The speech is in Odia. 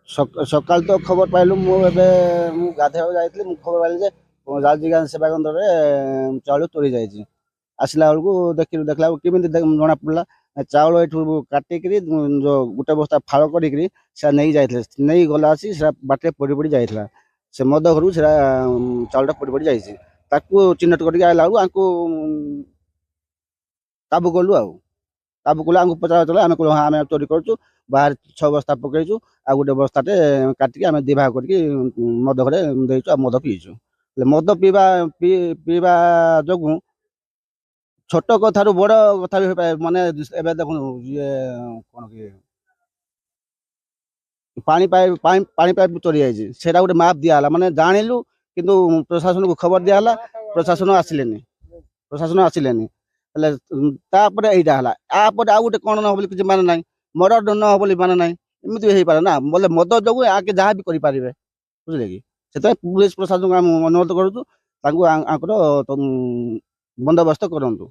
ସକାଳୁ ତ ଖବର ପାଇଲୁ। ମୁଁ ଗାଧୋଇବାକୁ ଯାଇଥିଲି, ମୁଁ ଖବର ପାଇଲି ଯେ ରାଜଗାଁ ସେବା କେନ୍ଦ୍ରରେ ଚାଉଳ ଚୋରି ଯାଇଛି। ଆସିଲା ବେଳକୁ ଦେଖିଲା ବେଳକୁ କେମିତି ଜଣା ପଡ଼ିଲା, ଚାଉଳ ଏଠୁ କାଟିକିରି ଯୋଉ ଗୋଟେ ବସ୍ତା ଫାଳ କରିକିରି ସେଟା ନେଇ ଯାଇଥିଲେ। ନେଇ ଗଲା ଆସି ସେଟା ବାଟରେ ପଡ଼ି ପଡ଼ି ଯାଇଥିଲା। ସେ ମଦ ଘରୁ ସେଟା ଚାଉଳଟା ପଡ଼ି ପଡ଼ି ଯାଇଛି। ତାକୁ ଚିହ୍ନଟ କରିକି ଆଇଲା ବେଳକୁ ଆଙ୍କୁ କାବୁ କଲୁ ଆଉ। କାବୁ କଲୁ, ଆମକୁ ପଚରା ଆମେ କହିଲୁ ହଁ ଆମେ ଚୋରି କରୁଛୁ, ବାହାରେ 6 ବସ୍ତା ପକେଇଛୁ, ଆଉ ଗୋଟେ ବସ୍ତାଟେ କାଟିକି ଆମେ ଦି ଭାଗ କରିକି ମଦ ଘରେ ଦେଇଛୁ, ଆଉ ମଦ ପିଇଛୁ। ହେଲେ ମଦ ପିଇବା ଯୋଗୁଁ ଛୋଟ କଥାରୁ ବଡ଼ କଥା ବି ହେଇପାରେ। ମାନେ ଏବେ ଦେଖନ୍ତୁ ଇଏ କ'ଣ କି ପାଣି ପାଇପ୍ ଚୋରି ଯାଇଛି, ସେଇଟା ଗୋଟେ ମାପ୍ ଦିଆହେଲା, ମାନେ ଜାଣିଲୁ କିନ୍ତୁ ପ୍ରଶାସନକୁ ଖବର ଦିଆହେଲା, ପ୍ରଶାସନ ଆସିଲେନି। ହେଲେ ତାପରେ ଏଇଟା ହେଲା, ତାପରେ ଆଉ ଗୋଟେ କ'ଣ ନ ହବ ବୋଲି କିଛି ମାନେ ନାହିଁ, ମର୍ଡର ନ ହବ ବୋଲି ମାନେ ନାହିଁ। ଏମିତି ହେଇପାରେ ନା, ବୋଲେ ମଦ ଯୋଗୁଁ ଆଗେ ଯାହା ବି କରିପାରିବେ, ବୁଝିଲେ କି? ସେଥିପାଇଁ ପୁଲିସ ପ୍ରଶାସନକୁ ଆମେ ଅନୁରୋଧ କରୁଛୁ, ତାଙ୍କୁ ଆଙ୍କର ବନ୍ଦୋବସ୍ତ କରନ୍ତୁ।